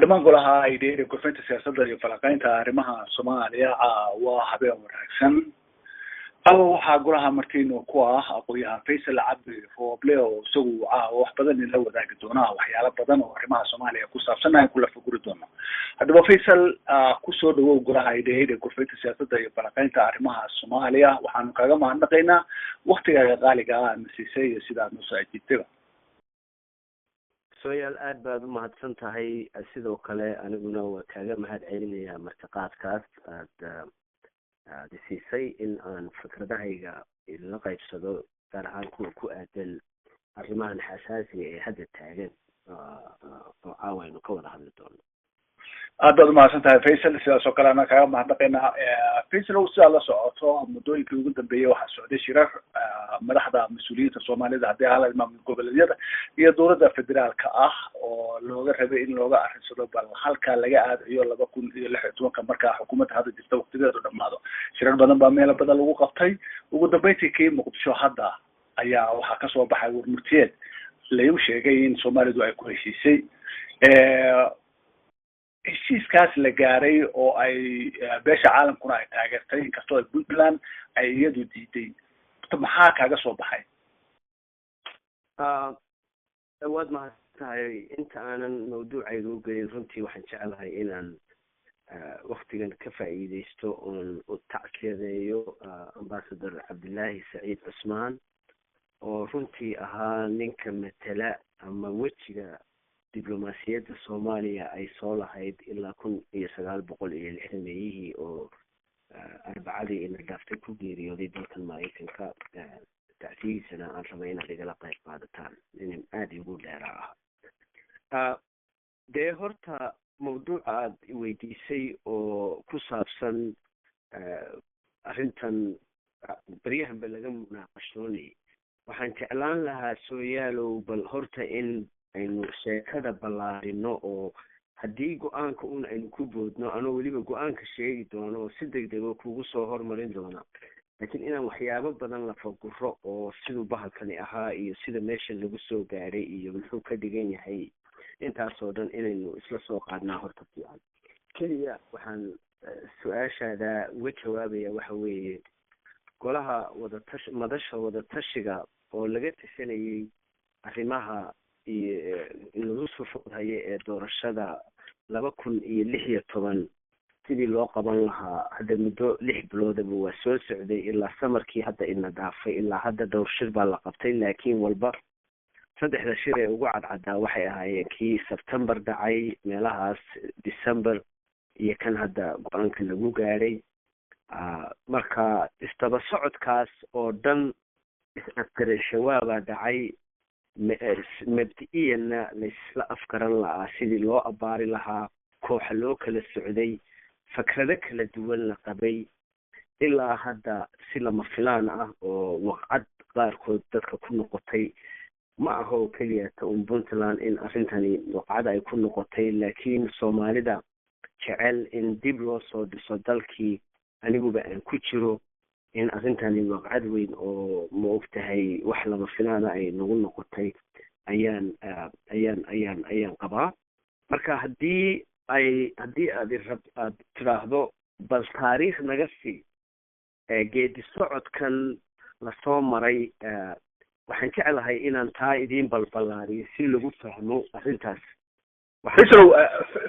dhammaan golaha ay dheeri gurfinta siyaasadda iyo falaqaynta arrimaha Soomaaliya waa habeen wanaagsan waxaa golaha martiino ku ah aqoonyahan Faisal Cabdi Rooble oo isagu wax badan la wadaagi doona waxyaalo badan oo arrimaha Soomaaliya ku saabsan ay kula faguri doono haddaba Faisal ku soo dhawow golaha ay dheeri gurfinta siyaasadda iyo falaqaynta arrimaha Soomaaliya waxaanu kaga mahadnaqaynaa waqtiga qaaliga ah siisay sida aad noo soo ajiibtay سؤال بعد ما هتسنت هاي سيدو كله أنا قلنا وكذا ما هاد علمي مرتقات كاست دسيسي إن فكرة ده هي اللي قايد صدق ترى عن كل أدل الرمان حساسي هذا التعليم أو إنه كون هذا الدون هذا ما سنتها فيصل سكر أنا كلام ما حدقنا فيصل وسأل سؤال مدوي كل جد بيه وحسودي شرف مرحبا مسؤولية الصومالية ده على الإمام القبلية هي دورة فدرال كأخ ولوجا ربي إن لوجا أحد صدق بالحلقة اللي قاعد يلا بكون اللي حتوان كمركز حكومة هذا الجستة وقتها تقدم هذا شرف بدن بعمل بدل وقفتي وجد بيتي كي مقدشوا هذا أيا وحكسوا بحر ورمتين اللي يمشي جايين صومالي دو أيكون شيء heshiiskaas la gaaray oo ay beesha caalamkuna ay taageertay inkastoo Puntland ay iyadu diiday maxaa kaaga soo baxay awaad ma tahay inta aanan mawduucayga u gelin runtii waxaan jecelahay inaan waqtigan ka faa'iideysto oon u tacsiyadeeyo ambassador Cabdullaahi Saciid Cusmaan oo runtii ahaa ninka matala ama wejiga diblomaasiyadda Soomaaliya ay soo lahayd ilaa 1960 oo arbacadii in dhaaftay ku geeriyooday dalkan Mareykanka tacsiisana aan rabay in laga qayb qaadataan in aad ugu dheeraa de horta mawduuca aad weydiisay oo ku saabsan arrintan bariyahan laga munaaqashoonay waxaan jeclaan lahaa sooyaalow bal horta in aynu sheekada ballaarino oo haddii go-aanka un aynu ku boodno anoo weliba go-aanka sheegi doono oo si degdeg oo kugu soo hormarin doona laakiin inaan waxyaabo badan la faguro oo siduu bahalkani ahaa iyo sida meesha lagu soo gaaray iyo muxuu ka dhigan yahay intaasoo dhan inaynu isla soo qaadnaa horta fiican keliya waxaan su-aashaada uga jawaabaya waxa weeye golaha madasha wadatashiga oo laga tashanayay arrimaha in lagu soo fogayo ee doorashada 2016 sidii loo qaban lahaa hadda muddo 6 biloodaba waa soo socday ilaa samarkii hadda ina dhaafay ilaa hadda dhowr shir baa la qabtay laakiin walba saddexda shir ee ugu cadcadaa waxay ahaayeen kii September dhacay meelahaas December iyo kan hadda go-aanka lagu gaaray marka istaba socodkaas oo dhan is-afgarashawaabaa dhacay mabdi'iyana laysla afgaran lahaa sidii loo abaari lahaa kooxa loo kala socday fakrado kala duwan la qabay ilaa hadda si lama filaan ah oo waqcad qaarkood dadka ku noqotay ma aha oo keliya Puntland in arrintani waqcad ay ku noqotay laakiin Soomaalida jecel in dib loo soo dhiso dalkii aniguba aan ku jiro in arrintani waqcad weyn oo ma ogtahay wax lama filaan ay nagu noqotay ayaan qabaa marka haddii aad tiraahdo bal taariikh naga sii geedi socodkan la soo maray waxaan jecelahay inaan taa idiin balballaariyo si lagu fahmo arrintaas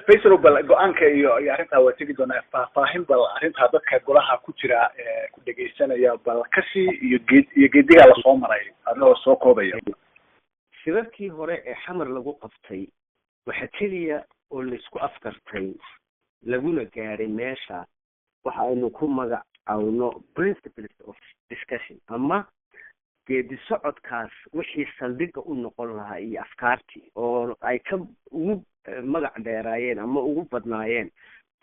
Faisal bal go-aanka iyo arrinta waa tagi doonaa faahfaahin bal arrinta dadka golaha ku jira ku dhageysanaya bal kasi iyo geediga la soo maray adoo soo koobaya shirarkii hore ee xamar lagu qabtay waxa keliya oo la isku afkartay laguna gaaray meesha waxa aynu ku magacaawno principles of discussion ama geedi socodkaas wixii saldhigga u noqon lahaa iyo afkaartii oo ay ka ugu magac dheeraayeen ama ugu badnaayeen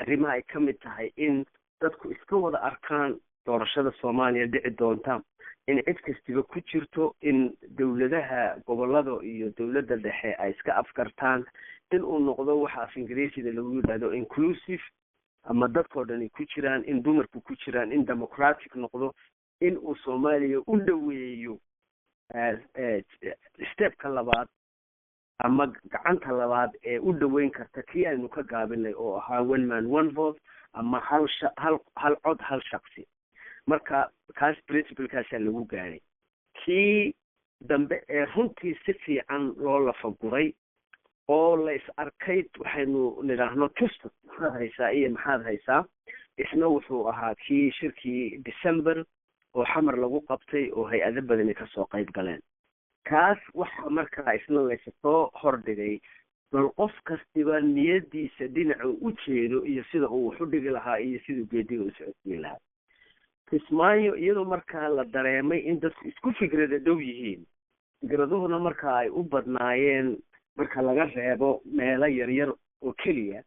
arrimaha ay ka mid tahay in dadku iska wada arkaan doorashada Soomaaliya dhici doonta in cid kastiba ku jirto in dawladaha gobolada iyo dawladda dhexe ay iska afkartaan in uu noqdo waxa af Ingiriisiga lagu yiraahdo inclusive ama dadkoo dhan ku jiraan in dumarku ku jiraan in democratic noqdo in uu Soomaaliya u dhaweeyo stepka labaad ama gacanta labaad ee u dhaweyn karta kii aynu ka gaabinay oo ahaa one man one vote ama hal cod hal shaksi. marka kaas principlekaasaa lagu gaaray. kii dambe ee runtii si fiican loo lafaguray oo la is arkay waxaynu nidhaahno tusta maxaad haysaa iyo maxaad haysaa, isna wuxuu ahaa kii shirkii December oo xamar lagu qabtay oo hay-ado badani kasoo qayb galeen. kaas waxa markaa isna laysasoo hordhigay bal qof kastiba niyadiisa dhinaca u jeedo iyo sida uu wax u dhigi lahaa iyo siduu geediga u socodsiin lahaa. Kismaayo iyadoo markaa la dareemay in dadku isku fikrada dhow yihiin, fikraduhuna markaa ay u badnaayeen marka laga reebo meelo yaryar oo keliya,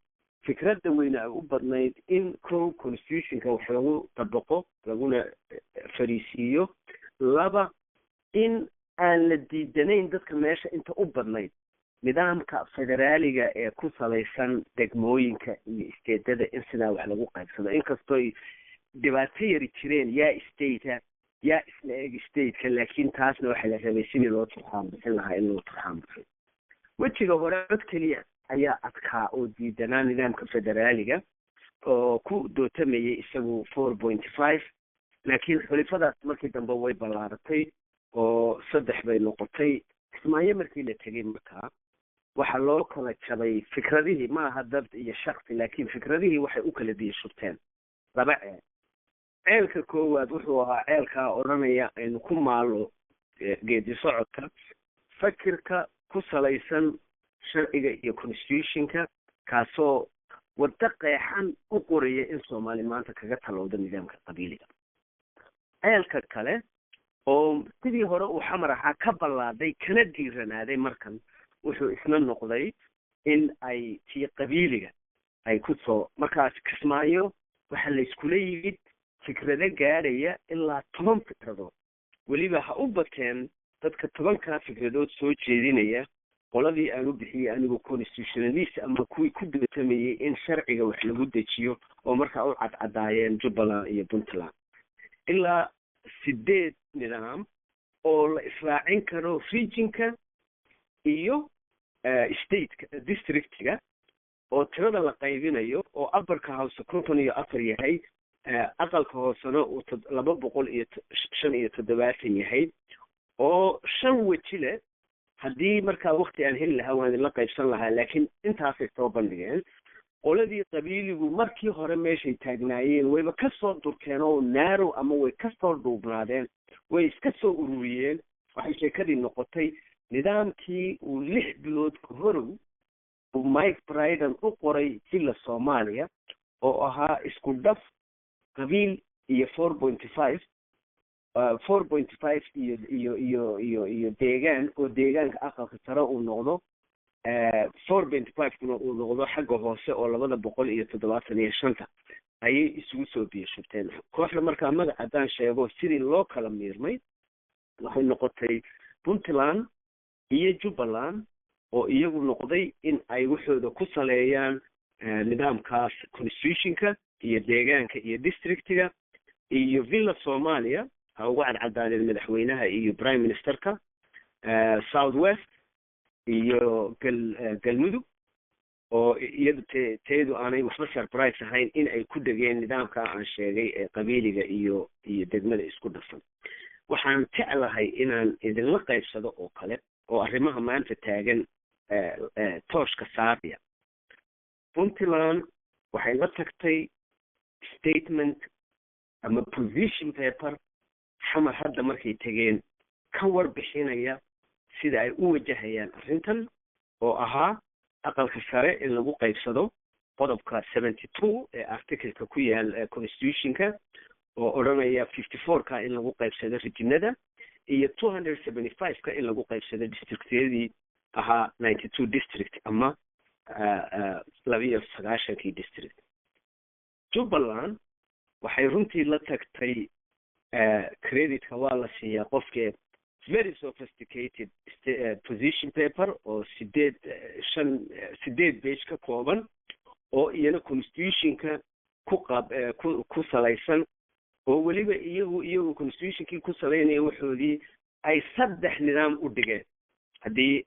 fikradda weyne ay u badnayd in constitutionka wax lagu dabaqo laguna fariisiiyo. laba, in aan la diidanayn dadka meesha inta u badnayd nidaamka federaaliga ee ku salaysan degmooyinka iyo isteedada in sidaa wax lagu qaybsado, inkastoo ay dhibaato yari jireen yaa stateka yaa isla eg stateka, laakiin taasna waxaa la rabay sidii loo turxaan bixin lahaa in loo turxaan bixiyo. wejiga hore cod keliya ayaa adkaa oo diidanaa nidaamka federaaliga oo ku dootamayay isagu 4.5, laakiin xulifadaas markii dambe way ballaaratay oo 3 bay noqotay. Kismaayo markii la tegay markaa waxaa loo kala jabay fikradihii, ma aha dad iyo shaksi, laakiin fikradihii waxay u kala diishubteen 2 ceel. ceelka koowaad wuxuu ahaa ceelkaa odhanaya aynu ku maalo geedi socodka fakirka ku salaysan sharciga iyo constitutionka, kaasoo waddo qeexan u qoraya in Soomaali maanta kaga talowda nidaamka qabiiliga. ceelka kale oo sidii hore uu xamar ahaa ka ballaaday kana diiranaaday markan wuxuu isna noqday in ay tii qabiiliga ay ku soo markaas Kismaayo waxaa la iskula yimid fikrado gaadhaya ilaa 10 fikradood. weliba ha u bateen dadka 10kaa fikradood soo jeedinaya qoladii aan u bixiyey anigu constitutionalist ama kuwii ku dootamayay in sharciga wax lagu dejiyo oo markaa u cadcadaayeen Jubbaland iyo Puntland. ilaa 8 nidaam oo la israacin karo regionka iyo stateka districtga oo tirada la qaybinayo oo upperka house 54 yahay, aqalka hoosena uu 275 yahay, oo 5 weji leh. haddii markaa waqti aan heli lahaa waan la qaybsan lahaa, laakiin intaasay soo bandhigeen. qoladii qabiiligu markii hore meeshay taagnaayeen wayba ka soo durkeen oo narrow ama way ka soo dhuubnaadeen, way iska soo ururiyeen. waxay sheekadii noqotay nidaamkii uu 6 bilood ka horow uu Mike Bryden u qoray jilla Soomaaliya oo ahaa isku dhaf qabiil iyo 4.5 iyo deegaan, oo deegaanka aqalka sare uu noqdo 4.5 uu noqdo xagga hoose oo 275 ayay isugu soo biyashubteen. kooxda markaa magac haddaan sheego sidii loo kala miirmay waxay noqotay Puntland iyo Jubbaland oo iyagu noqday in ay waxooda ku saleeyaan nidaamkaas constitutionka iyo deegaanka iyo districtiga, iyo villa Soomaaliya ha ugu cadcadaaneen madaxweynaha iyo prime ministerka, South West iyo galmudug oo iyadu teedu aanay waxba surprise ahayn in ay ku dhageen nidaamka aan sheegay ee qabiiliga iyo degmada isku dhafan. waxaan jeclahay inaan idinla qaybsado oo kale oo arrimaha maanta taagan tooshka saaraya. Puntland waxay la tagtay statement ama position paper xamar hadda markay tageen ka warbixinaya sida ay u wajahayaan arrintan oo ahaa aqalka sare in lagu qaybsado qodobka 72 ee articleka ku yaal constitutionka oo odhanaya 54ka in lagu qaybsado regionada iyo 275ka in lagu qaybsado districtyadii ahaa 92 district ama 92 district. Jubbaland waxay runtii la tagtay creditka waa la siiyaa qofkee very sophisticated position paper oo 8 page ka kooban oo iyana constitutionka ku salaysan, oo weliba iyagu constitutionkii ku saleynaya waxoodii ay 3 nidaam u dhigeen. haddii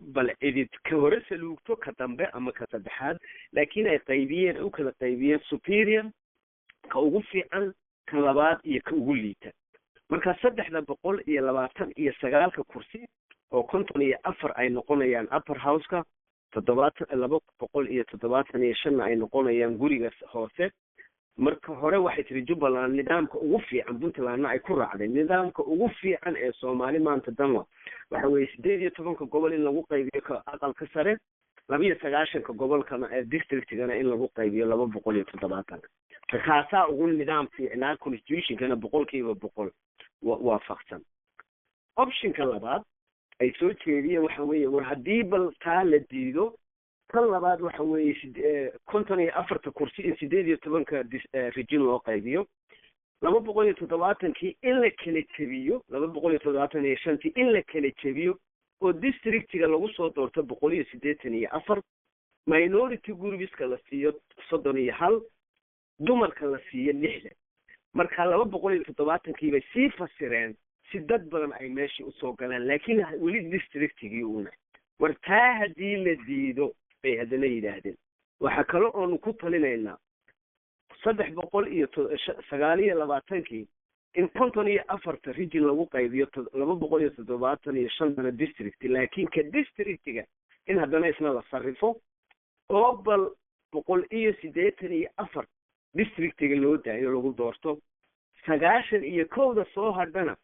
bal cidid ka hore saluugto ka dambe ama ka saddexaad laakiin ay qaybiyeen u kala qaybiyeen superior ka ugu fiican ka labaad iyo ka ugu liita marka 329 kursi oo 54 ay noqonayaan upper house-ka 275 ay noqonayaan guriga hoose marka hore waxay tiri Jubbaland nidaamka ugu fiican Puntlandna ay ku raacday nidaamka ugu fiican ee Soomaali maanta danwa waxa weeye 18 gobol in lagu qaybiyo ka aqalka sare 29 gobolkana ee districtgana in lagu qaybiyo 270 kaasa ugu nidaam fiican constitution-kana 100% waafaqsan option-ka labaad ay soo jeediyeen waxa weeye war haddii bal taa la diido kan labaad waxa weeye 54 kursi in 18 region loo qaybiyo 270 in la kala jabiyo 275 in la kala jabiyo oo districtiga lagu soo doorto 184 minority groups-ka la siiyo 31 dumarka la siiyo 60 marka 270 bay sii fasireen si dad badan ay meeshii u soo galaan laakiin weli districtigii una war taa haddii la diido bay hadana yidhaahdeen waxa kale oo ku talinaynaa 329 in 54 region lagu qaybiyo 275 district laakiin ka districtiga in hadana isna la sarrifo oo bal 184 districtiga loo daayo lagu doorto 91 soo hadhana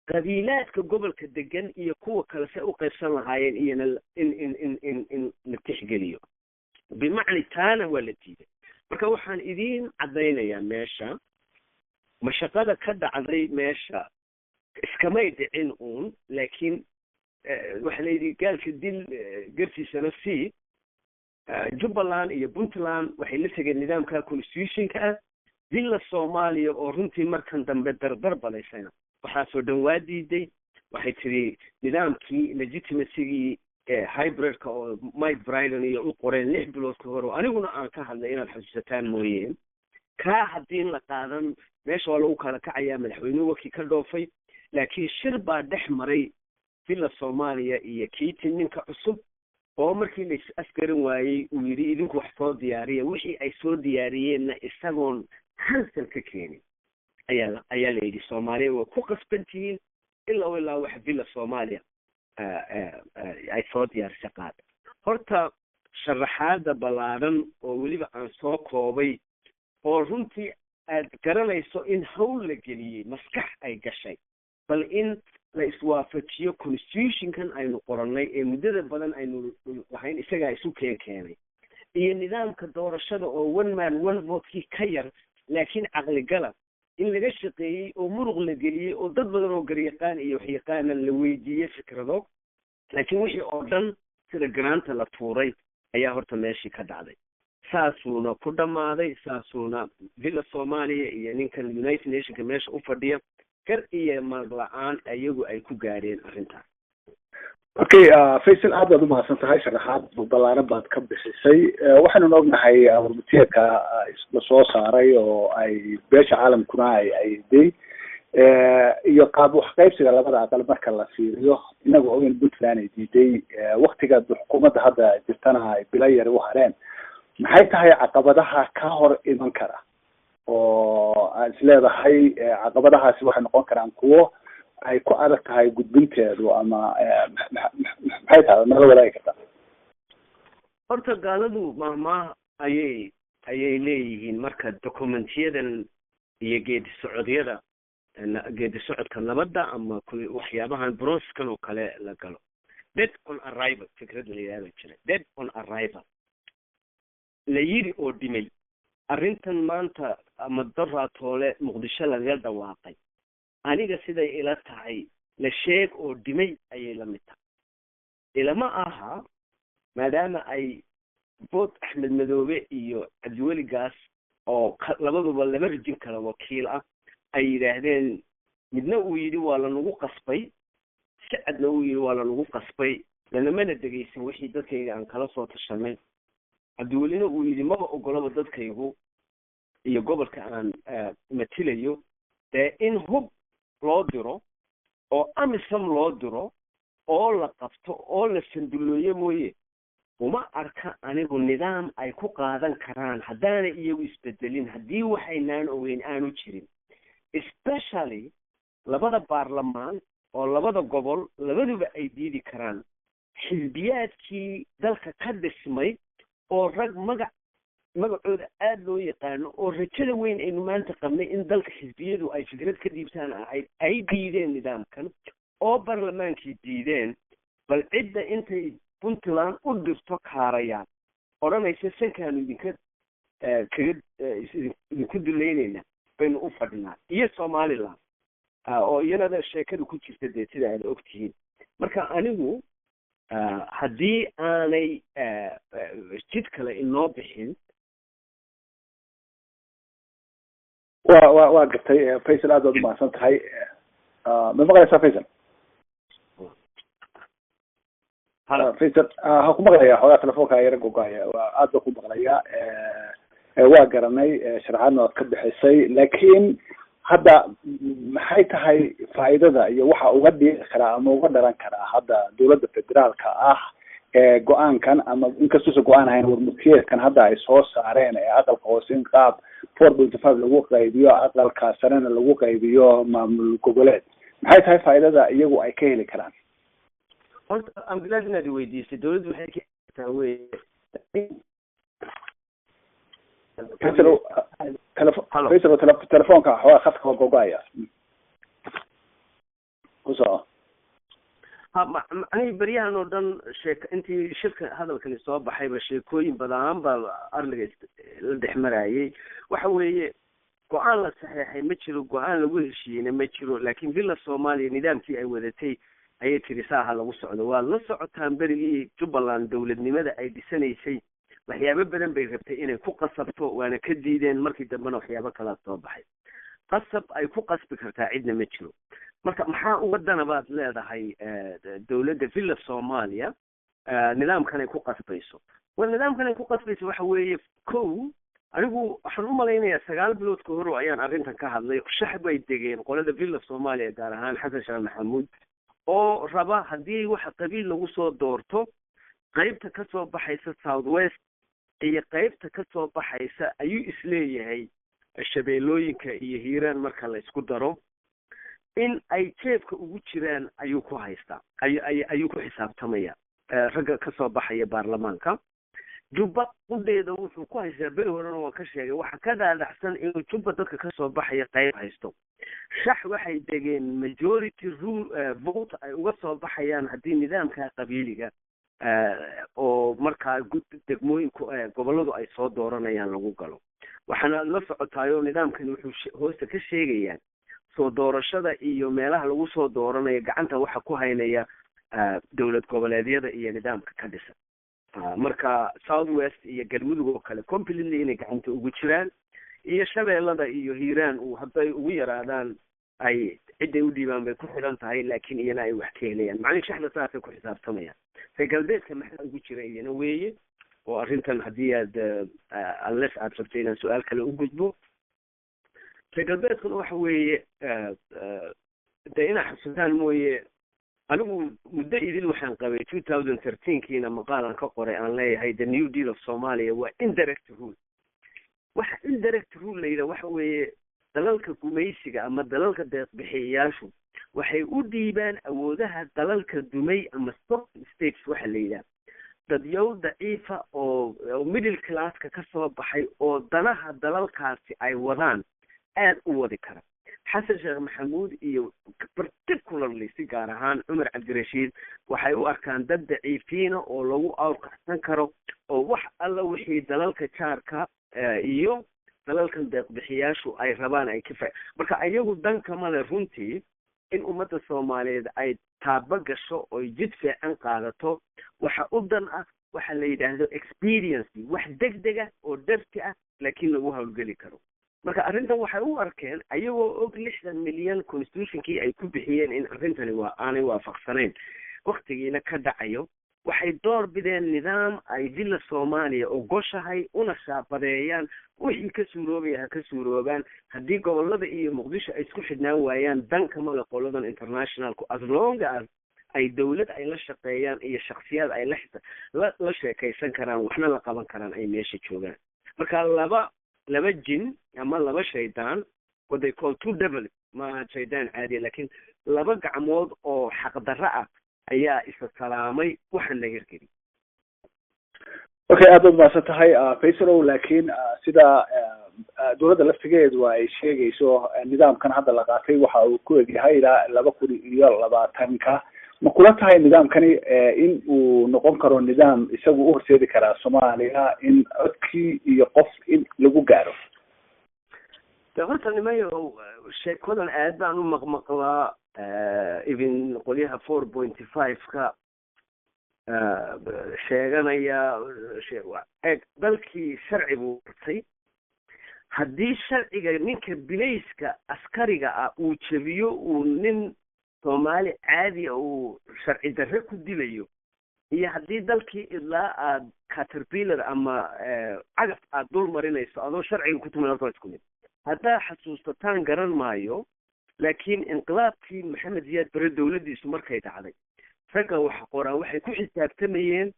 qabiilaadka gobolka degan iyo kuwa kale se u qaybsan lahaayeen iyana in la tixgeliyo bimacni taana waa la diiday marka waxaan idiin cadaynayaa meesha mashaqada ka dhacday meesha iskamay dhicin uun laakiin waxa la yidhi gaalka dil gartiisana sii Jubbaland iyo Puntland waxay la tegeen nidaamka constitution-ka dilla Soomaaliya oo runtii markan dambe dardar balaysayna waxaa soo dhawaa diiday waxay tiri nidaamkii legitimacy hybrid-ka oo Mike Bryden iyo u qoreen 6 bilood ka hor aniguna aan ka hadlay inaad xusuusataan mooyeen ka haddii la qaadan meesha waa lagu kala kacayaa madaxweynuhu wakii ka dhoofay laakiin shir baa dhex maray dilla Soomaaliya iyo kiitin ninka cusub oo markii la askarin waayay uu yiri idinku wax soo diyaariya wixii ay soo diyaariyeenna isagoon hansel ka keenin ayaa la yidhi Soomaaliya waa ku qasbantihiin ilaa wax dilla Soomaaliya ay soo diyaarisay qaad horta sharaxaada balaaran oo weliba aan soo koobay oo runtii aad garanayso in hawl la geliyey maskax ay gashay bal in la iswaafajiyo constitution-kan aynu qorannay ee muddada badan aynu lahayn isagaa isu keenay iyo nidaamka doorashada oo one man one vote-kii ka yar laakiin caqligala in laga shaqeeyey oo muruq la geliyey oo dad badan oo garyaqaan iyo waxyaqaana la weydiiyey fikrado laakiin wixii oo dhan sida garaanta la tuuray ayaa horta meeshii ka dhacday saasuuna ku dhammaaday saasuuna dilla Soomaaliya iyo ninkan United Nations meesha u fadhiya kar iyo maglaan ayagu ay ku gaareen arrintaas okay Faisal aad baad u mahadsan tahay sharaxaad balaaran baad ka bixisay waxaanu ognahay warmatiyeedka la soo saaray oo ay beesha caalamkuna ay day iyo qaab wax qaybsiga labada aqal marka la fiiriyo inagu oo in Puntland ay diiday waqtiga xukuumadda hadda jirtana ay bilayar u hareen maxay tahay caqabadaha ka hor iman kara oo aan isleedahay caqabadahaasi waxay noqon karaan kuwo ay ku adag tahay gudbinteedu ama maxay tahay nala wadaagi kartaa horta gaaladu mahma ayay leeyihiin marka dokumentiyadan iyo geedi socodka nabadda ama waxyaabahan processkan oo kale la galo dead on arrival fikrad la yidhaahdo jira dead on arrival la yiri oo dhimay arrintan maanta ama daraatoole Muqdisho laga dhawaaqay aniga siday ila tahay la sheeg oo dhimay ayay la mid tahay ilama aha maadaama ay bood Axmed Madoobe iyo Cabdiweli Gaas oo labaduba laba rijin kala wakiil ah ay yiraahdeen midna uu yiri waa la nagu qasbay sicadna uu yiri waa la nagu qasbay lana dhageysan wixii dadkayga aan kala soo tashanay Cabdiwelina uu yiri maba ogolaba dadkaygu iyo gobolka aan matilayo in hub loo diro oo amisom loo diro oo la qabto oo la sandulooyo mooye uma arka anigu nidaam ay ku qaadan karaan haddaana iyagu isbedelin haddii waxaynaan ogeyn aanu jirin especially labada baarlamaan oo labada gobol labaduba ay diidi karaan xisbiyaadkii dalka ka dhismay oo rag magacooda aada loo yaqaano oo rajada weyn aynu maanta qabnay in dalka xisbiyadu ay fikrad ka dhiibtaan ahayd ay diideen nidaamkan oo baarlamaankii diideen bal cidda intay puntland u dirto kaarayaan odhanaysa sankaanu idinku duleynayna baynu u fadhinaa iyo somaliland oo iyanada sheekadu ku jirta dee sida aad ogtihiin marka anigu haddii aanay jid kale inoo bixin waa gartay faysal aad baad umahadsan tahay ma maqlaysaa faysal faysal ha ku maqlaya xoogaa telefoonka yara gogaaya aad baa ku maqlaya waa garanay sharaxaadna waad ka bixisay laakiin hadda maxay tahay faa'iidada iyo waxa uga dhigi karaa ama uga dhalan karaa hadda dawladda federaalka ah ee go-aankan ama inkastuusa go-aan ahayn warmurtiyeedkan hadda ay soo saareen ee aqalka hoose in qaab 4.5 lagu qaybiyo aqalka sarena lagu qaybiyo maamul goboleed maxay tahay faa'iidada iyagu ay ka heli karaan horta aan glad inaad weydiisay dawladdu waxay ka taa wey telefoonka xoogaa khadka gogoaya kusoo macnihii beryahan oo dhan intii shirka hadalkani soo baxayba sheekooyin badan baa arliga la dhex marayay waxa weeye go-aan la saxeexay ma jiro go-aan lagu heshiiyeyna ma jiro laakiin villa soomaaliya nidaamkii ay wadatay ayay tiri saaha lagu socdo waad la socotaan berigii jubbaland dawladnimada ay dhisanaysay waxyaabo badan bay rabtay inay ku qasabto waana ka diideen markii dambena waxyaabo kalaa soo baxay qasab ay ku qasbi kartaa cidna ma jiro marka maxaa wadana baad leedahay dawladda villa soomaaliya nidaamkan ay ku qasbayso waa nidaamkan ay ku qasbayso waxa weeye kow anigu waxaan u malaynayaa 9 bilood ka hor ayaan arrintan ka hadlay shax bay degeen qolada villa soomaaliya gaar ahaan xasan sheekh maxamuud oo raba haddii waxa qabiil lagu soo doorto qaybta ka soo baxaysa south west iyo qaybta ka soo baxaysa ayuu isleeyahay shabeellooyinka iyo hiiraan marka la isku daro in ay jeebka ugu jiraan ayuu ku haystaa ayuu ku xisaabtamaya ragga ka soo baxaya baarlamaanka jubba qudeeda wuxuu ku haystaa beri horena waan ka sheegay waxa ka daadacsan inuu jubba dadka ka soo baxaya qayb haysto shax waxay degeen majority rule vote ay uga soo baxayaan haddii nidaamka qabiiliga oo markaa degmooyinku gobolladu ay soo dooranayaan lagu galo waxaana la socotaayo nidaamkan wuxuu hoosta ka sheegayaan soo doorashada iyo meelaha lagu soo dooranayo gacanta waxa ku haynaya dowlad goboleedyada iyo nidaamka ka dhisan marka south west iyo galmudug oo kale completely inay gacanta ugu jiraan iyo shabeellada iyo hiiraan hadday ugu yaraadaan ay ciday u dhiibaan bay ku xidhan tahay laakiin iyana ay wax ka helayaan macnihi shaxda saasay ku xisaabtamayaan reer galbeedka maxaa ugu jira iyana weeye oo arrintan haddii aad unless aad rabto inaan su-aal kale u gudbo reer galbeedkuna waxa weeye de inaa xasuutaan mooye anigu muddo idil waxaan qabay 2013kiina maqaalan ka qoray aan leeyahay the new deal of Somalia waa indirect rule waxa indirect rule layda waxa weeye dalalka gumaysiga ama dalalka deeq-bixiyayaashu waxay u dhiibaan awoodaha dalalka dumay ama soft states waxa layidhaha dadyow daciifa oo middle classka ka soo baxay oo danaha dalalkaasi ay wadaan aad u wadi kara xasan sheekh maxamuud iyo particularly si gaar ahaan cumar cabdirashiid waxay u arkaan dad daciifiina oo lagu awrkacsan karo oo wax alla wixii dalalka jaarka iyo dalalkan deeq-bixiyaashu ay rabaan ay ka marka iyagu dankama le runtii in ummadda soomaaliyeed ay taaba gasho oo jid fiican qaadato waxa u dan ah waxa la yidhaahdo experience wax degdega oo dharti ah laakiin lagu hawlgeli karo marka arrintan waxay u arkeen ayagoo og 60 milyan constitutionkii ay ku bixiyeen in arrintani aanay waafaqsanayn waqtigiina ka dhacayo waxay door bideen nidaam ay villa Soomaaliya ogoshahay una shaabadeeyaan wixii ka suuroobaya ha ka suuroobaan haddii gobollada iyo muqdisho ay isku xidhnaan waayaan danka mala qoladan internationalku as long as ay dawlad ay la shaqeeyaan iyo shakhsiyaad ay la sheekaysan karaan waxna la qaban karaan ay meesha joogaan. marka laba jin ama laba shaydaan, what they call two devils, ma shaydaan caadi laakiin laba gacmood oo xaqdarro ah ayaa isa salaamay waxaan la hirgelin. okay, aad baad mahadsan tahay Faisal. laakiin sida dowladda laftigeedu ay sheegayso nidaamkan hadda la qaatay waxa uu ku egyahay ilaa 2020 ma kula tahay nidaamkani in uu noqon karo nidaam isagu u horseedi karaa Soomaaliya in codkii iyo qof in lagu gaaro? horta nimayo sheekadan aad baan u maqmaqlaa even qolyaha 4.5 sheeganaya dalkii sharci buu urtay. haddii sharciga ninka bilayska askariga ah uu jabiyo uu nin Soomaali caadi uu sharci darre ku dilayo, iyo haddii dalkii ilaa aad caterpillar ama cagaf aad dul marinayso adoo sharciga ku tuman horta isku mid. haddaa xasuustataan garan maayo, laakiin inqilaabkii maxamed ziyaad bare dowladdiisu markay dhacday ragga waxa qoraan waxay ku xisaabtamayeen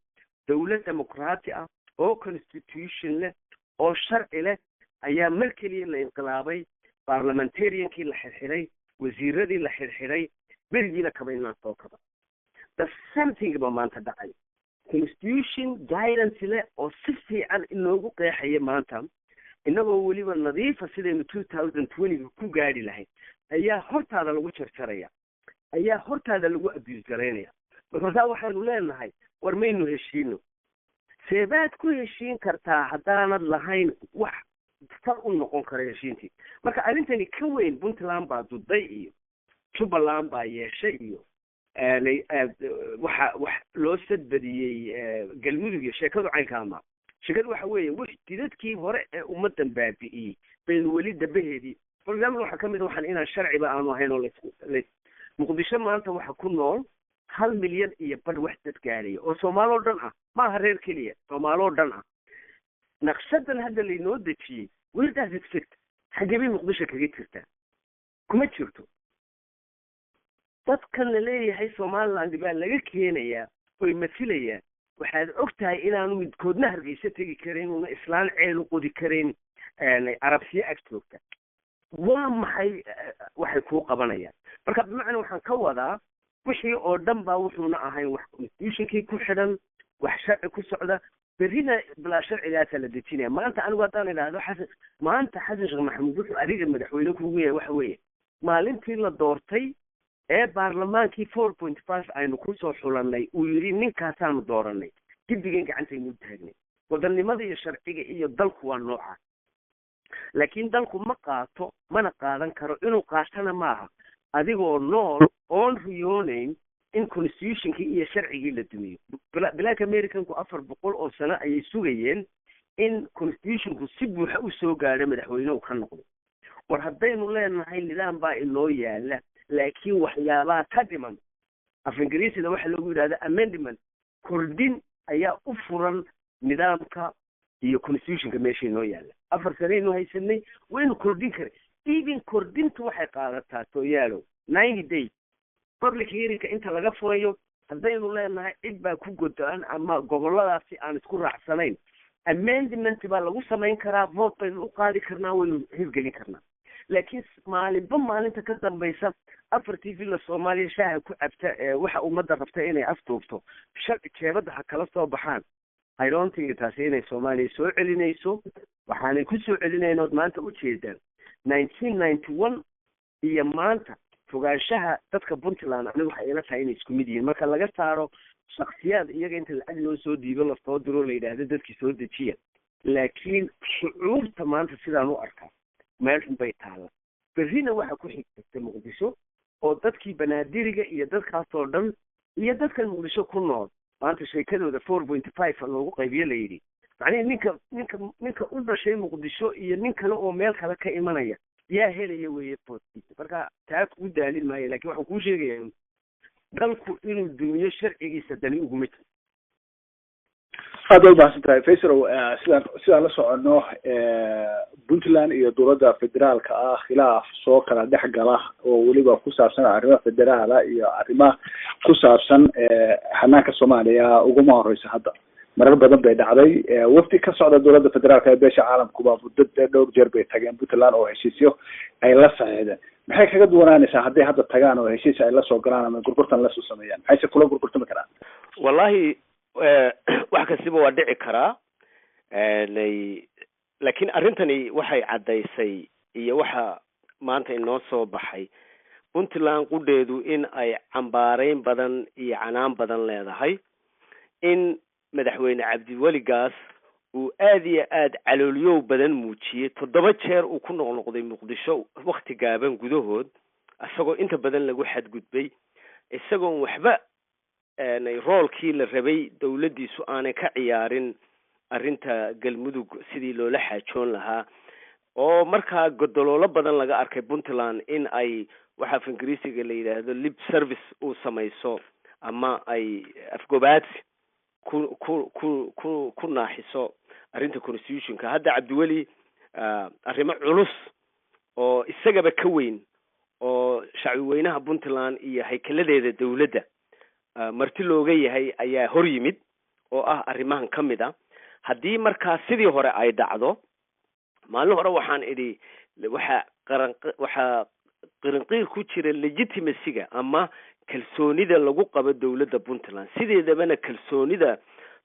dowlad dimuqraati ah oo constitution leh oo sharci leh ayaa mar keliya la inqilaabay, parliamentariankii la xirxiray, wasiiradii la xirxiray, berigiina kabaynaan soo kaba. the same thing ba maanta dhacay. constitution guidance leh oo si fiican inoogu qeexaya maanta inagoo weliba nadiifa sidaynu 2020 ku gaadhi lahayd ayaa hortaada lagu jarjaraya, ayaa hortaada lagu abuse garaynaya. markaasaa waxaanu leenahay war maynu heshiino. seebaad ku heshiin kartaa haddaanad lahayn wax sal u noqon kara heshiintii? marka arrintani ka weyn Puntland baa duday iyo Jubaland baa yeeshay iyo wax loo sadbadiyey galmudug iyo sheekadu caynkaama. sheekadu waxa weeye dadkii hore ee ummadan baabi'iyey baynu weli dabaheedii. for example waxaa kamid waxaan inaan sharciba aanu ahayn oo muqdisho maanta waxa ku nool 1 milyan iyo bar wax dad gaaraya oo Soomaali oo dhan ah, ma aha reer keliya, Soomaali oo dhan ah. naqshadan hadda laynoo dejiyey where does it fit? xagebay muqdisho kaga jirtaa? kuma jirto. dadkan la leeyahay Somaliland baa laga keenayaa oy masilayaan, waxaad ogtahay inaanu midkoodna Hargeysa tegi karin, una islaan ceel u qodi karin, arabsiyo ag joogta. waa maxay waxay ku qabanayaan? marka macna waxaan ka wadaa wixii oo dhan baa wuxuuna ahayn wax constitutionkii ku xidhan, wax sharci ku socda. berrina bilaa sharcigaasa la dejinaya. maanta anigu haddaan idhaahdo maanta xasan sheekh maxamuud wuxuu adiga madaxweyne kugu yahay waxa weeye maalintii la doortay ee baarlamaankii 4.5 aynu kusoo xulanay uu yidhi ninkaasaanu dooranay, giddigan gacantaynu taagnay. wadannimada iyo sharciga iyo dalku waa nooca. laakiin dalku ma qaato mana qaadan karo. inuu qaatana maaha adigoo nool oon riyoonayn in constitutionkii iyo sharcigii la dumiyo. black americanku 400 oo sano ayay sugayeen in constitutionku si buuxa u soo gaadho madaxweyne uu ka noqdo. war haddaynu leenahay nidaam baa inoo yaala laakiin waxyaabaha ka dhiman, af ingiriisida waxa loogu yidhahda amendment, kordhin ayaa u furan nidaamka iyo constitutionka meesha inoo yaala. 4 sanaynu haysanay waynu kordhin karay. even kordhintu waxay qaadataa sooyaalow 90 days. public hearingka inta laga furayo haddaynu leenahay cid baa ku godoan ama goboladaasi aan isku raacsanayn, amendment baa lagu samayn karaa, vote baynu u qaadi karnaa, waynu hirgelin karnaa. laakiin maalinba maalinta ka dambaysa 4 TV Soomaaliya shaaha ku cabta waxa ummadda rabta inay afduubto sharci jeebada ha kala soo baxaan. I don't think taasi inay Soomaaliya soo celinayso. waxaanay ku soo celinaynood maanta u jeedaan 1991 iyo maanta fogaanshaha dadka Puntland anigu waxay ila tahay inay isku mid yihiin. marka laga saaro shakhsiyaad iyaga inta lacag loo soo diibo la soo diro la yidhaahdo dadkii soo dejiya, laakiin shucuurta maanta sidaan u arkaa meel xun bay taala. berrina waxa ku xigtay muqdisho oo dadkii banaadiriga iyo dadkaasoo dhan iyo dadkan muqdisho ku nool maanta sheekadooda 4.5 loogu qaybiyo la yidhi. macnaheed ninka u dhashay muqdisho iyo nin kale oo meel kale ka imanaya yaa helaya weeye boodkiisa. marka taa kugu daalin maayo, laakiin waxaan kuu sheegayaa dalku inuu dumiyo sharcigiisa dani uguma jiro. aad bay mahadsan tahay Faisal. sidaan la socono puntland iyo dowladda federaalka ah khilaaf soo kala dhex gala oo weliba ku saabsan arrimaha federaala iyo arrimaha ku saabsan xanaanka soomaaliya uguma horeysa hadda marar badan bay dhacday wafdi ka socda dowladda federaalka ee beesha caalamkuba muddo dhowr jeer bay tageen puntland oo heshiisyo ay la saxiixdeen maxay kaga duwanaanaysaa hadday hadda tagaan oo heshiis ay la soo galaan ama gurgurtan la soo sameeyaan maxayse kula gurgurtami karaan wallahi wax kastaba waa dhici karaa laakiin arrintani waxay caddaysay iyo waxa maanta inoo soo baxay puntland qudheedu in ay cambaareyn badan iyo canaan badan leedahay in madaxweyne cabdiweligaas uu aad iyo aad caloolyow badan muujiyey 7 jeer uu ku noqnoqday muqdisho waqti gaaban gudahood isagoo inta badan lagu xadgudbay isagoo waxba roolkii la rabay dawladdiisu aanay ka ciyaarin arrinta galmudug sidii loola xaajoon lahaa oo markaa godololo badan laga arkay puntland in ay waxa ingiriisiga la yiraahdo lip service uu samayso ama ay afgobaadsi ku naaxiso arrinta constitutionka hadda cabdiweli arrimo culus oo isagaba ka weyn oo shacbi weynaha puntland iyo haykaladeeda dawladda marti looga yahay ayaa hor yimid oo ah arrimahan ka mid ah haddii markaa sidii hore ay dhacdo maalin hore waxaan idhi waxaa qaranqiir ku jira legitimacyga ama kalsoonida lagu qabo dawladda puntland sideedabana kalsoonida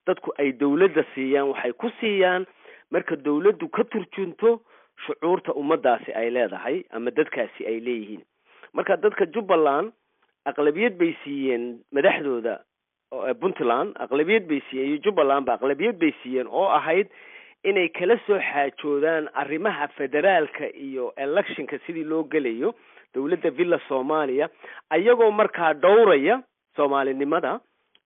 dadku ay dawladda siiyaan waxay ku siiyaan marka dawladdu ka turjunto shucuurta ummadaasi ay leedahay ama dadkaasi ay leeyihiin marka dadka Jubbaland aqlabiyad bay siiyeen madaxdooda puntland aqlabiyad bay siiyeen Jubbaland ba aqlabiyad bay siiyeen oo ahayd inay kala soo xaajoodaan arrimaha federaalka iyo electionka sidii loo galayo dawladda villa Soomaaliya ayagoo markaa dhowraya Soomaalinimada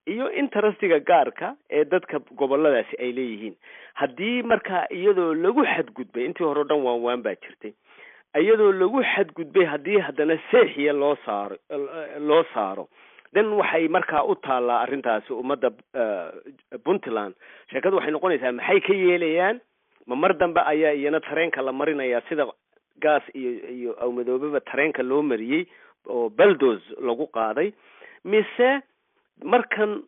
iyo interestiga gaarka ee dadka goboladaasi ay leeyihiin haddii markaa iyadoo lagu xadgudbay intii hore dhan waan baa jirtay iyadoo lagu xadgudbay haddii haddana seexiya loo saaro dan waxay markaa u taalaa arrintaasi ummadda puntland sheekadu waxay noqonaysaa maxay ka yeelayaan ma mar dambe ayaa iyana tareenka la marinayaa sida gaas iyo awmadoobaba tareenka loo mariyey oo baldoz lagu qaaday mise markan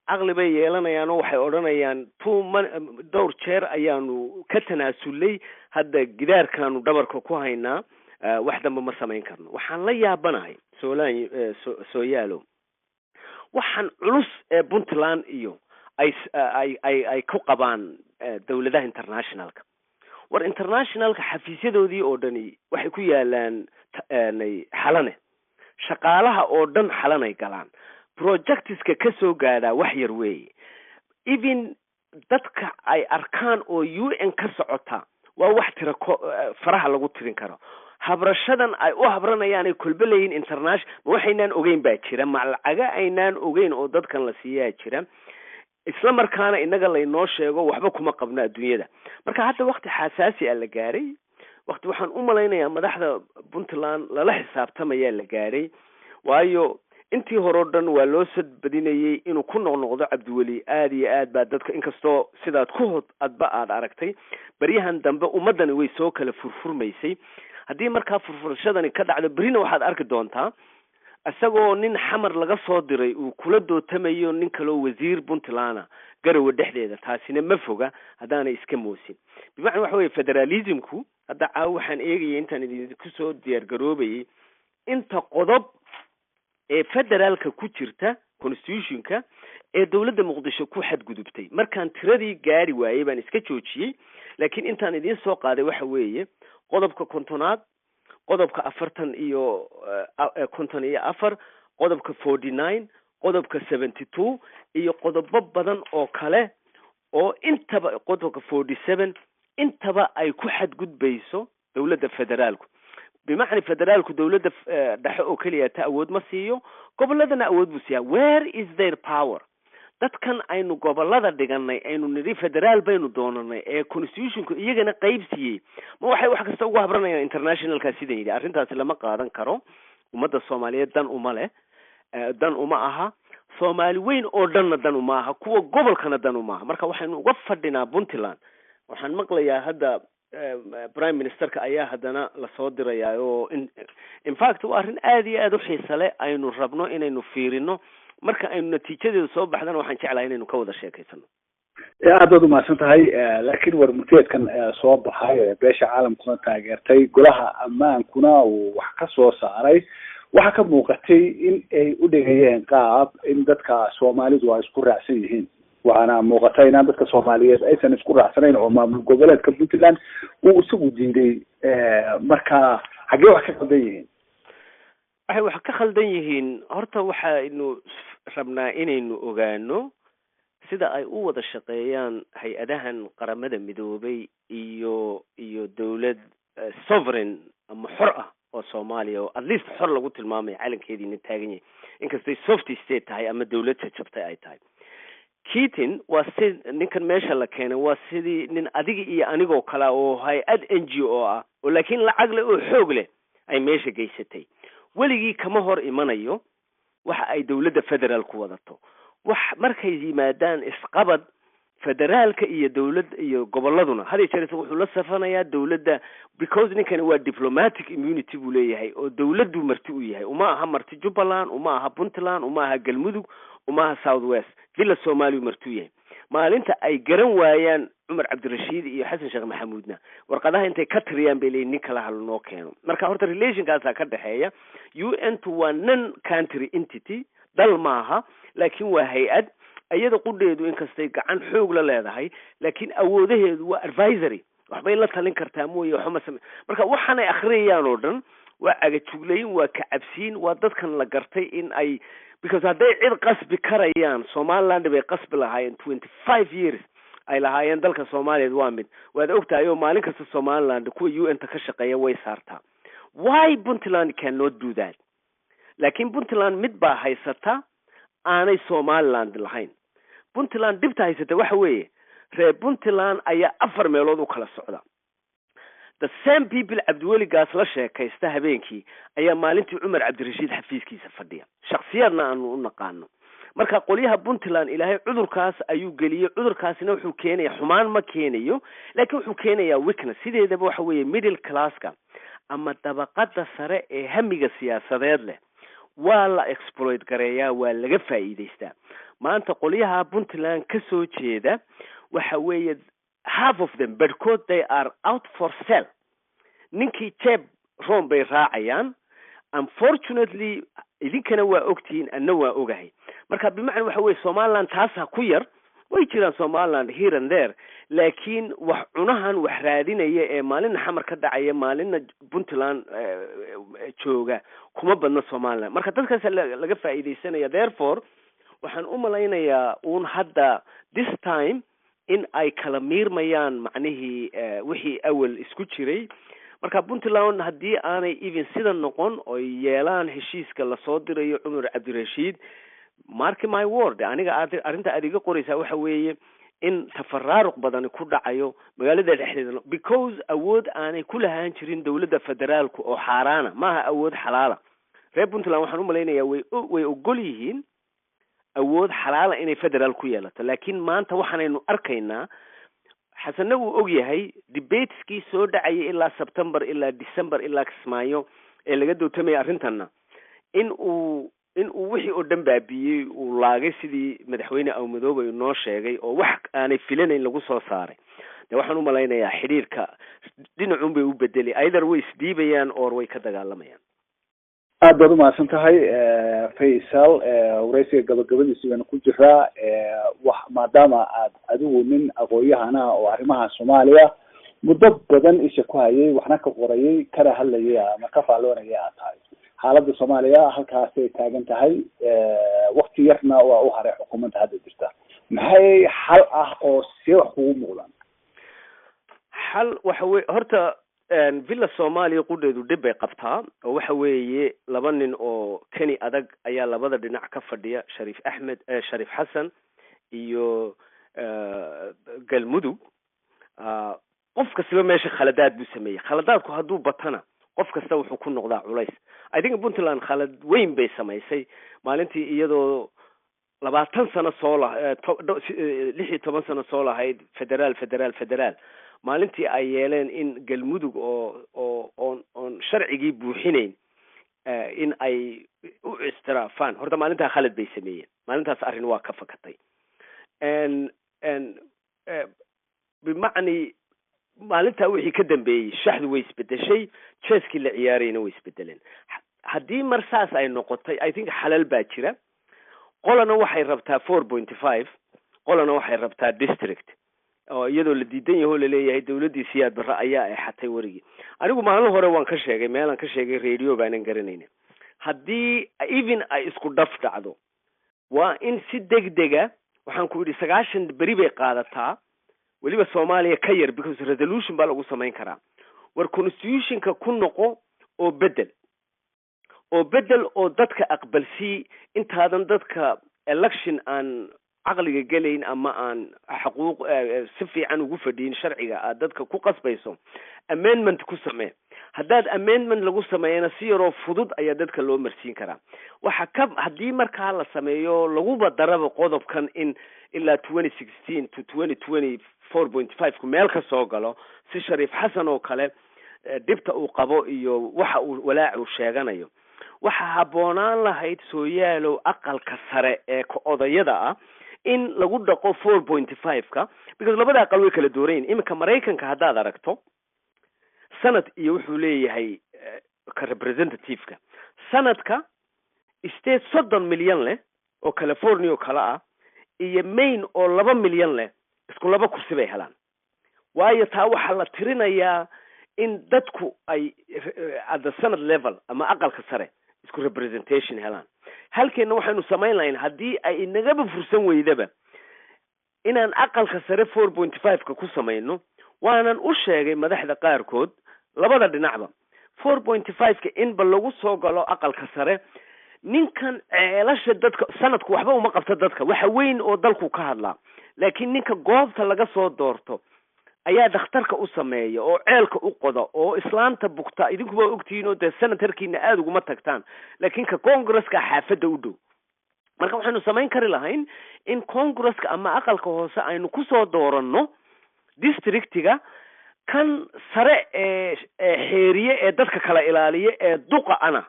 caqli bay yeelanayaan oo waxay odhanayaan dhowr jeer ayaanu ka tanaasulay hadda gidaarkaanu dhabarka ku haynaa wax dambe ma samayn karno waxaan la yaabanahay sooyaalo waxaan culus ee puntland iyo ay ku qabaan dawladaha internationalka war internationalka xafiisyadoodii oo dhani waxay ku yaalaan xalane shaqaalaha oo dhan xalanay galaan projectiska ka soo gaadhaa wax yar weeye even dadka ay arkaan oo UN ka socota waa wax tira faraha lagu tirin karo habrashadan ay u habranayaan ay kulbaleeyeen international waxaynaan ogeyn baa jira malacaga aynaan ogeyn oo dadkan la siiyaa jira isla markaana inaga la inoo sheego waxba kuma qabna adduunyada marka hadda waqti xasaasi ah la gaaray waqti waxaan u malaynayaa madaxda puntland lala xisaabtamaya la gaaray waayo intii hore dhan waa loo sadbadinayay inuu ku noqnoqdo cabdiweli aad iyo aad baa dadka inkastoo sidaad ku adba aad aragtay bariyahan dambe ummadani way soo kala furfurmaysay haddii markaa furfurashadani ka dhacdo berina waxaad arki doontaa isagoo nin xamar laga soo diray uu kula dootamayo nin kaloo wasiir puntland garowe dhexdeeda taasina ma foga haddaanay iska moosin bimacna waxa weeye federalismku hadda caaw waxaan eegayay intaan idinku soo diyaargaroobayay inta qodob ee federaalka ku jirta constitutionka ee dawladda muqdisho ku xadgudubtay markaan tiradii gaari waayay baan iska joojiyey laakiin intaan idiin soo qaaday waxa weeye qodobka 50aad qodobka 40 iyo 54 qodobka 49 qodobka 72 iyo qodobo badan oo kale oo intaba qodobka 47 intaba ay ku xadgudbayso dawladda federaalku bimacna federaalku dawladda dhexe oo kaliya ta awood ma siiyo goboladana awood buu siiyaa where is their power dadkan aynu gobolada dhiganay aynu niri federaal baynu doonanay ee constitutionku iyagana qayb siiyey ma waxay wax kasta ugu habranayaan internationalka sidaan yidhi arrintaasi lama qaadan karo ummadda Soomaaliyeed dan uma leh dan uma aha Soomaali weyn oo dhanna dan uma aha kuwa gobolkana dan uma aha marka waxaynu uga fadhinaa puntland waxaan maqlayaa hadda prime ministerka ayaa haddana lasoo dirayaa oo in fact waa arrin aad iyo aad u xiisa leh aynu rabno inaynu fiirino marka aynu natiijadeedu soo baxdana waxaan jeclahay inaynu ka wada sheekaysano aad baad umahadsan tahay laakiin warmurteedkan soo baxay beesha caalamkuna taageertay golaha ammaankuna uu wax ka soo saaray waxaa ka muuqatay in ay u dhigayeen qaab in dadka soomaalidu ay isku raacsan yihiin waxaana muuqata inaan dadka soomaaliyeed aysan isku raacsanayn oo maamul goboleedka puntland uu isagu diiday marka xaggee wax ka khaldan yihiin waxay wax ka khaldan yihiin horta waxaynu rabnaa inaynu ogaano sida ay u wada shaqeeyaan hay-adahan qaramada midoobay iyo dawlad sovereign ama xor ah oo Soomaaliya oo at least xor lagu tilmaamay calankeediina taagan yahay inkastay soft state tahay ama dawlad jabtay ay tahay Keating waa ninkan meesha la keenay waa sidii nin adiga iyo anigoo kala oo hay-ad NGO ah oo laakiin lacag leh oo xoog leh ay meesha geysatay weligii kama hor imanayo waxa ay dawladda federal ku wadato wax markay yimaadaan isqabad federaalka iyo dawladda iyo gobolladuna hadii jeer wuxuu la safanayaa dawladda because ninkani waa diplomatic immunity buu leeyahay oo dawladdu marti u yahay uma aha marti Jubbaland uma aha Puntland uma aha Galmudug uma aha South West villa Soomaaliya marti u yahay maalinta ay garan waayaan Umar Cabdirashiid iyo Xasan Sheekh Maxamuudna warqadaha intay ka tiriyaan bay leeyihiin kala hal noo keeno marka horta relationkaas ka dhaxeeya UN to one non country entity dal maaha laakiin waa hay-ad ayada qudheedu inkastay gacan xoog la leedahay laakiin awoodaheedu waa advisory waxbay la talin kartaa mooye waxma samee marka waxaan ay akhriyaan oo dhan waa agajuglayn waa ka cabsiin waa dadkan la gartay in ay because hadday cid qasbi karayaan Somaliland bay qasbi lahaayeen 25 years ay lahaayeen dalka Soomaaliyeed waa mid waad ogtahay oo maalin kasta Somaliland kuwa UN ta ka shaqeeya way saartaa why Puntland cannot do that laakiin Puntland mid baa haysata aanay Somaliland lahayn Puntland dibta haysata waxa weeye reer Puntland ayaa 4 meelood u kala socda the same people Abdiweli Gaas la sheekaysta habeenkii ayaa maalintii Umar Cabdirashiid xafiiskiisa fadhiya shakhsiyadna aanu u naqaano marka qoliyaha Puntland ilaahay cudurkaas ayuu geliyay cudurkaasina wuxuu keenayaa xumaan ma keenayo laakiin wuxuu keenayaa weakness sideedaba waxa weeye middle classka ama dabaqada sare ee hamiga siyaasadeed leh waa la exploit gareeyaa waa laga faa'iideystaa maanta qoliyaha Puntland ka soo jeeda waxa weeye half of them because they are out for sale ninkii jeeb room bay raacayaan unfortunately idinkana waa ogtiin anna waa ogahay marka bimacna waxa weeye Somaliland taasa ku yar way jiraan Somaliland here and there laakiin wax cunahan wax raadinaya ee maalin xamar ka dhacaya maalin Puntland jooga kuma badna Somaliland marka dadkaas laga faa'iideysanaya therefore waxaan u malaynayaa hadda this time in ay kala miirmayaan macnihii wixii awal isku jiray marka Puntland haddii aanay even sida noqon oo yeelaan heshiiska la soo dirayo Umar Cabdirashiid mark my word aniga arinta adiga qoraysa waxa weeye in tafaraaruq badan ku dhacayo magaalada dhexdeeda because awood aanay ku lahaan jirin dawladda federaalku oo xaaraana maaha awood xalaala reer Puntland waxaan u malaynayaa way ogol yihiin awood xalaala inay federaal ku yeelato laakiin maanta waxaanaynu arkaynaa xasanna uu og yahay debateskii soo dhacayay ilaa September ilaa December ilaa Kismaayo ee laga dootamay arrintanna in uu wixii oo dhan baabiyay uu laagay sidii madaxweyne Awmadoobe uu noo sheegay oo wax aanay filanayn lagu soo saaray waxaan u malaynayaa xiriirka dhinacuun bay u bedeli either way isdiibayaan or way ka dagaalamayaan aad baad umahadsan tahay Faisal waraysiga gabagabadiisa baynu ku jiraa wax maadaama aad adigu nin aqoon-yahana oo arrimaha Soomaaliya muddo badan isha ku hayay waxna ka qorayay kana hadlayay ama ka faaloonaya tahay xaaladda Soomaaliya halkaas ay taagan tahay waqti yarna waa u haray xukuumadda hadda jirta maxay xal ah oo si wax ugu muuqdaan xal waxa weeye horta villa Soomaaliya qudheedu dib bay qabtaa oo waxa weeye laba nin oo kani adag ayaa labada dhinac ka fadhiya Sharif Xasan iyo Galmudug qof kasta meesha khaladaad buu sameeyay khaladaadku hadduu batana qof kasta wuxuu ku noqdaa culays I think Puntland khalad weyn bay samaysay maalintii iyadoo 20 sano soo la 16 sano soo lahayd federaal maalintii ay yeeleen in galmudug oo sharcigii buuxinayn in ay u istiraafaan horta maalintaa khalad bay sameeyeen maalintaas arrin waa ka fakatay bimacni maalintaa wixii ka dambeeyey shaxdu way isbedeshay cheskii la ciyaarayna way isbedeleen haddii mar saas ay noqotay I think xalal baa jira qolana waxay rabtaa 4.5 qolana waxay rabtaa district oo iyadoo la diidan yahay la leeyahay dawladii siyaad barra ayaa ay xatay warigi anigu maalin hore waan ka sheegay meelan ka sheegay radio baanan garanayna haddii even ay isku dhaf dhacdo waa in si degdega waxaan ku yidhi 90 beri bay qaadataa waliba Soomaaliya ka yar because resolution baa lagu sameyn karaa war constitutionka ku noqo oo bedel oo dadka aqbalsi intaadan dadka election aan aqliga galeyn ama aan xuquuq si fiican ugu fadhiin sharciga dadka ku qasbayso amendment ku samee haddaad amendment lagu sameeyana si yaroo fudud ayaa dadka loo marsiin karaa waxa haddii markaa la sameeyo laguba daraba qodobkan in ilaa 2016 to 2020 4.5 ku meel ka soo galo si Shariif Xasan oo kale dibta uu qabo iyo waxa uu walaac u sheeganayo waxa haboonaan lahayd Sooyaalow aqalka sare ee odayada in lagu dhaqo 4.5 ka because labada aqal way kala dooreen imika Mareykanka haddaad aragto sanad iyo wuxuu leeyahay ka representative-ka sanadka state 30 milyan leh oo California oo kala iyo Maine oo 2 milyan leh isku laba kursi bay helaan waayo taa waxa la tirinayaa in dadku ay at the senate level ama aqalka sare isku representation helaan halkeena waxaanu sameyn lahayn haddii ay inagaba fursan weydaba inaan aqalka sare 4.5 ka ku sameyno waanan u sheegay madaxda qaarkood labada dhinacba 4.5 ka in ba lagu soo galo aqalka sare ninkan ceelasha dadka sanadku waxba uma qabto dadka waxa weyn oo dalku ka hadlaa laakiin ninka goobta laga soo doorto ayaa dhakhtarka u sameeyo oo ceelka u qodo oo islaanta bugta idinku waa ogtihiin oo de senatarkiina aad ugu ma tagtaan laakiin ka congresska xaafada u dhow marka waxaanu sameyn kari lahayn in congresska ama aqalka hoose aynu ku soo dooranno districtiga kan sare ee xeeriye ee dadka kala ilaaliye ee duqa ana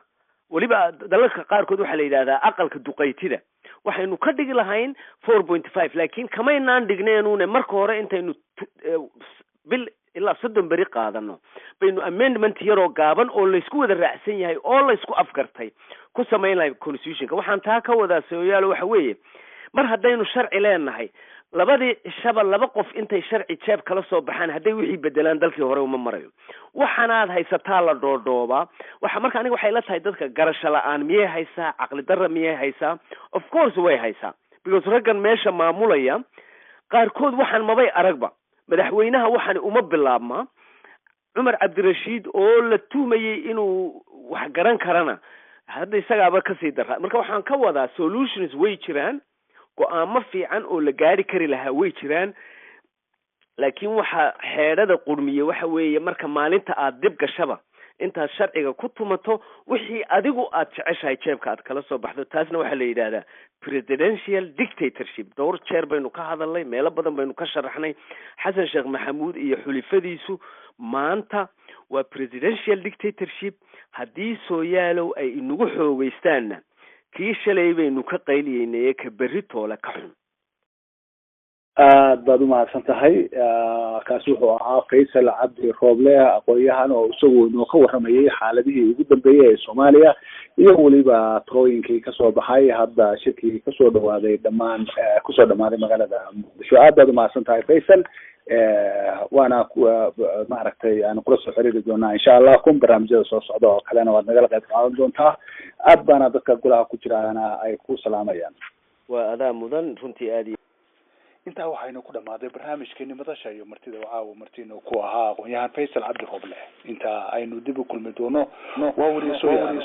waliba dalalka qaarkood waxa la yiraahdaa aqalka duqaytida waxaynu ka dhigi lahayn 4.5 laakiin kamaynaan dhigneenuna marka hore intaynu bil ilaa 30 beri qaadano baynu amendment yaroo gaaban oo la isku wada raacsan yahay oo la isku afgartay ku sameyn lahayn constitutionka waxaan taa ka wada Sooyaalo waxa weeye mar haddaynu sharci leenahay labadii shaba laba qof intay sharci jeeb kala soo baxaan haday wixii bedelaan dalkii hore uma marayo waxaanaad haysataa la doodooba waxa marka aniga waxay la tahay dadka garasho la'aan miyay haysaa aqli darro miyay haysaa of course way haysaa because raggan meesha maamulaya qaarkood waxaan mabay aragba madaxweynaha waxaan uma bilaabma Umar Cabdirashiid oo la tuumayay inuu wax garan karana hadda isagaaba ka sii daraa marka waxaan ka wadaa solutions way jiraan go'aamo fiican oo la gaari kari lahaa way jiraan laakiin waxa xeedada qurmiye waxa weeye marka maalinta aad dib gashaba intaad sharciga ku tumato wixii adigu aad jeceshahay jeebka aad kala soo baxdo taasna waxa la yiraahdaa presidential dictatorship door jeer baynu ka hadalnay meelo badan baynu ka sharaxnay Xasan Sheekh Maxamuud iyo xulifadiisu maanta waa presidential dictatorship haddii Sooyaalow ay inagu xoogaystaana kii shalay baynu ka qayliyeynay ka berri toole ka xun aad baad u mahadsan tahay kaasi wuxuu ahaa Faysal Cabdi Rooble aqoonyahan oo isagu inoo ka waramayay xaaladihii ugu dambeeyay ee Soomaaliya iyo waliba trooyinkii ka soo baxay hadda shirkii ka soo dhawaaday dhamaan ku soo dhamaaday magaalada Muqdisho aad baad u mahadsan tahay Faysal waana maaragtay aan kula soo xiriiri doonaa insha Allah kun barnaamijyada soo socda oo kalena waad nagala qayb qaadan doontaa aad baana dadka golaha ku jiraana ay ku salaamayaan waa adaa mudan runtii aad inta waxaynu ku dhamaaday barnaamijkeeni madasha iyo martida caawa martiina ku ahaa aqoonyahan Faysal Cabdi Rooble inta aynu dib u kulmi doono waa wariyo Sooyaalo